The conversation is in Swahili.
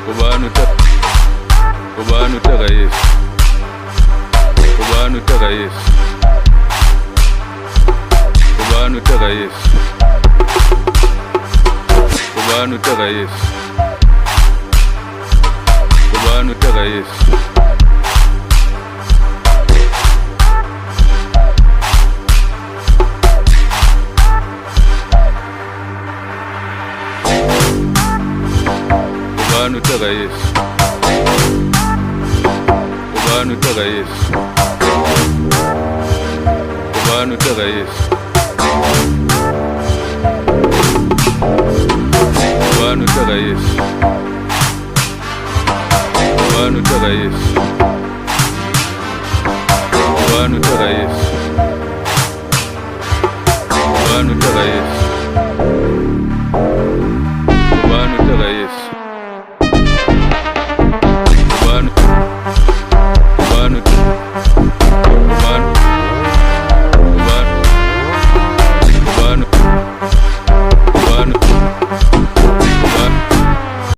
Ubani utaka Yesu. Ubani utaka Yesu. Ubani utaka Yesu. Ubani utaka Yesu. Ubani utaka Yesu. Ubani utaka Yesu. Ubani utaka Yesu. Ubani utaka Yesu. Ubani utaka Yesu. Ubani utaka Yesu. Ubani utaka Yesu. Ubani utaka Yesu. Ubani utaka Yesu. Ubani